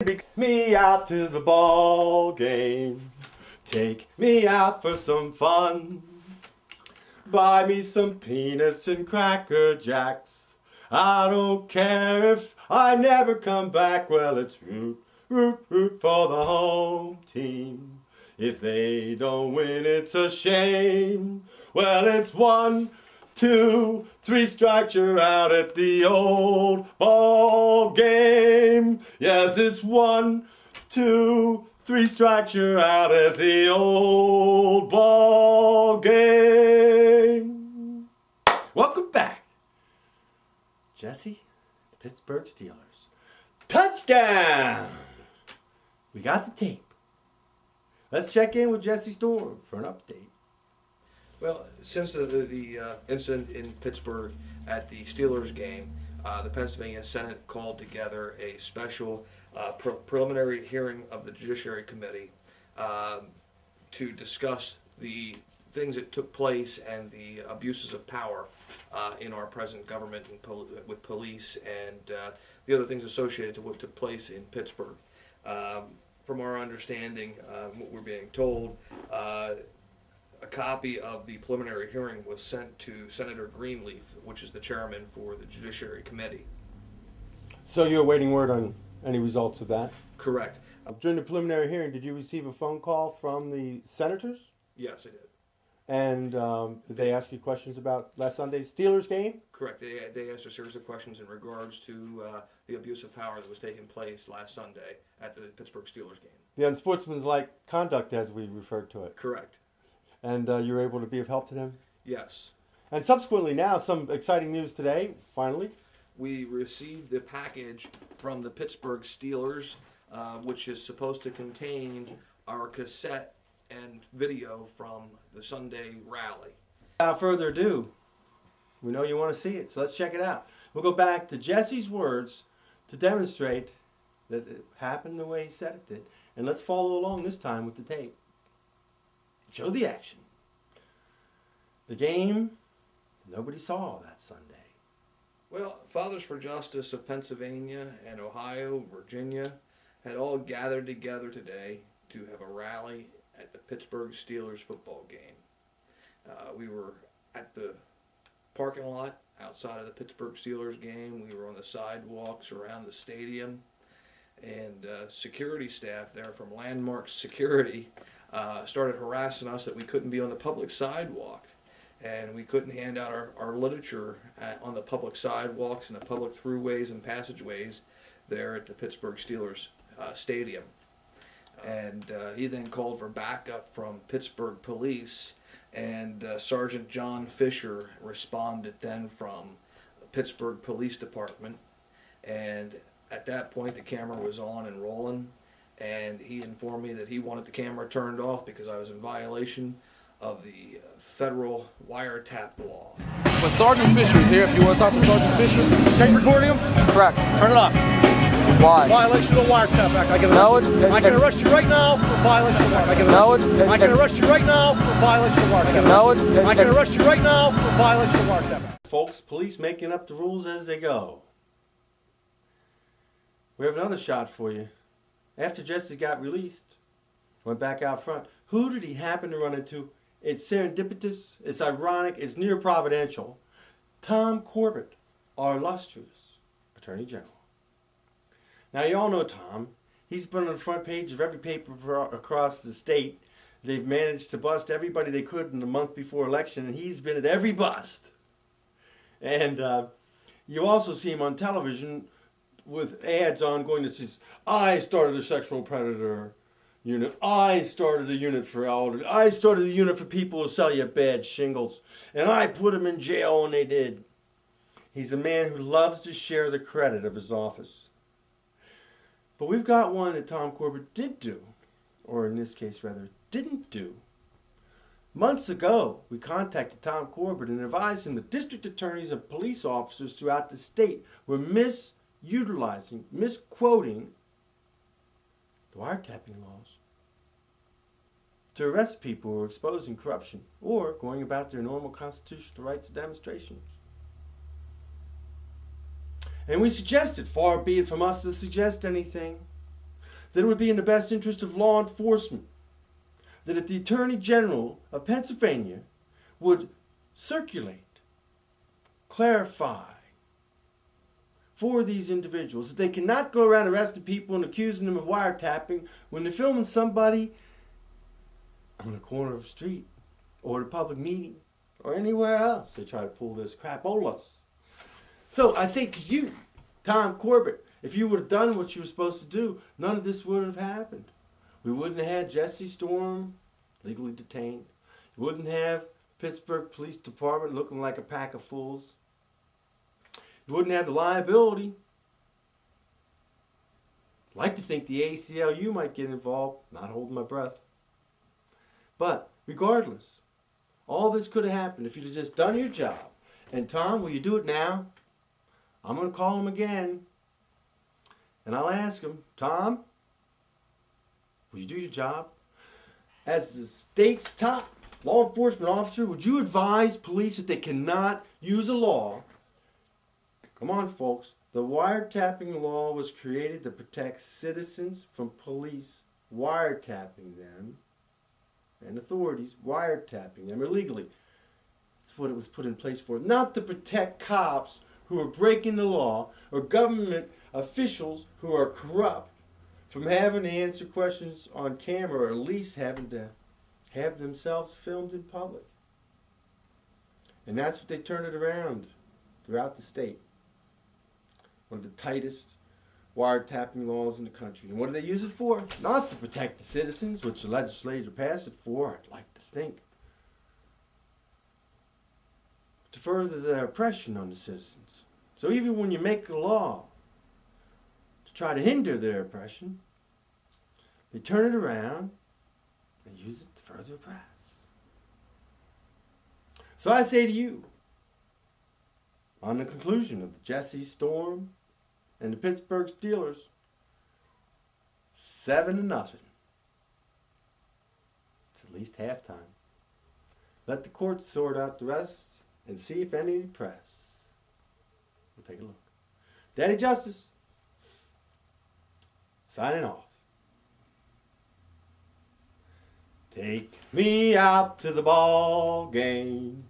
Take me out to the ball game. Take me out for some fun. Buy me some peanuts and Cracker Jacks. I don't care if I never come back. Well, it's root, root, root for the home team. If they don't win, it's a shame. Well, it's 1, 2, 3 strikes, you're out at the old ball game. Yes, it's 1, 2, 3 strikes, you're out at the old ball game. Welcome back, Jesse, Pittsburgh Steelers. Touchdown! We got the tape. Let's check in with Jesse Storm for an update. Well, since the incident in Pittsburgh at the Steelers game, the Pennsylvania Senate called together a special preliminary hearing of the Judiciary Committee to discuss the things that took place and the abuses of power in our present government and with police and the other things associated to what took place in Pittsburgh. From our understanding, what we're being told, a copy of the preliminary hearing was sent to Senator Greenleaf, which is the chairman for the Judiciary Committee. So you're awaiting word on any results of that? Correct. During the preliminary hearing, did you receive a phone call from the senators? Yes, I did. And did they ask you questions about last Sunday's Steelers game? Correct. They asked a series of questions in regards to the abuse of power that was taking place last Sunday at the Pittsburgh Steelers game. The unsportsmanlike conduct, as we referred to it. Correct. And you were able to be of help to them? Yes. And subsequently now, some exciting news today, finally. We received the package from the Pittsburgh Steelers, which is supposed to contain our cassette and video from the Sunday rally. Without further ado, we know you want to see it, so let's check it out. We'll go back to Jesse's words to demonstrate that it happened the way he said it did. And let's follow along this time with the tape. Show the action. The game nobody saw that Sunday. Well, Fathers for Justice of Pennsylvania and Ohio, Virginia, had all gathered together today to have a rally at the Pittsburgh Steelers football game. We were at the parking lot outside of the Pittsburgh Steelers game. We were on the sidewalks around the stadium, and security staff there from Landmark Security started harassing us that we couldn't be on the public sidewalk, and we couldn't hand out our literature on the public sidewalks and the public throughways and passageways there at the Pittsburgh Steelers stadium. And he then called for backup from Pittsburgh Police, and Sergeant John Fisher responded then from the Pittsburgh Police Department. And at that point the camera was on and rolling, and he informed me that he wanted the camera turned off because I was in violation of the federal wiretap law. But Sergeant Fisher is here if you want to talk to Sergeant Fisher. Tape recording him? Correct. Turn it off. Why? Violation of the wiretap act. I can arrest you right now for violation of the wiretap act. I can arrest you right now for violation of the wiretap act. I can arrest you right now for violation of the wiretap act. Folks, police making up the rules as they go. We have another shot for you. After Jesse got released, went back out front, who did he happen to run into? It's serendipitous, it's ironic, it's near providential. Tom Corbett, our illustrious Attorney General. Now, you all know Tom. He's been on the front page of every paper across the state. They've managed to bust everybody they could in the month before election, and he's been at every bust. And you also see him on television with ads on going to see, I started a sexual predator unit. I started a unit for elderly. I started a unit for people who sell you bad shingles. And I put them in jail when they did. He's a man who loves to share the credit of his office. But we've got one that Tom Corbett did do, or in this case rather, didn't do. Months ago, we contacted Tom Corbett and advised him that district attorneys and police officers throughout the state were misutilizing, misquoting the wiretapping laws to arrest people who are exposing corruption or going about their normal constitutional rights of demonstrations. And we suggested, far be it from us to suggest anything, that it would be in the best interest of law enforcement that if the Attorney General of Pennsylvania would circulate, clarify for these individuals that they cannot go around arresting people and accusing them of wiretapping when they're filming somebody on the corner of the street or at a public meeting or anywhere else. They try to pull this crapolas. So I say to you, Tom Corbett, if you would have done what you were supposed to do, none of this would have happened. We wouldn't have had Jesse Storm legally detained. You wouldn't have Pittsburgh Police Department looking like a pack of fools. You wouldn't have the liability. I'd like to think the ACLU might get involved. Not holding my breath. But regardless, all this could have happened if you'd have just done your job. And Tom, will you do it now? I'm going to call him again. And I'll ask him, Tom, will you do your job? As the state's top law enforcement officer, would you advise police that they cannot use a law? Come on, folks. The wiretapping law was created to protect citizens from police wiretapping them and authorities wiretapping them illegally. That's what it was put in place for. Not to protect cops who are breaking the law or government officials who are corrupt from having to answer questions on camera or at least having to have themselves filmed in public. And that's what they turn it around throughout the state. One of the tightest wiretapping laws in the country. And what do they use it for? Not to protect the citizens, which the legislature passed it for, I'd like to think. To further their oppression on the citizens. So even when you make a law to try to hinder their oppression, they turn it around and use it to further oppress. So I say to you, on the conclusion of the Jesse Storm and the Pittsburgh Steelers, 7-0. It's at least halftime. Let the courts sort out the rest and see if any press. We'll take a look. Daddy Justice, signing off. Take me out to the ball game.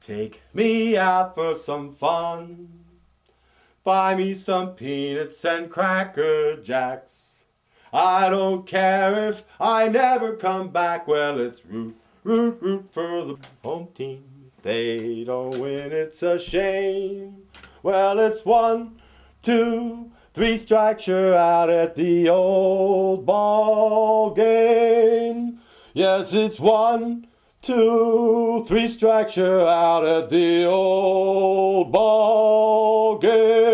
Take me out for some fun. Buy me some peanuts and Cracker Jacks. I don't care if I never come back. Well, it's root for the home team. If they don't win, it's a shame. Well, it's 1, 2, 3 strikes, you're out at the old ball game. Yes, it's 1, 2, 3 strikes, you're out at the old ball game.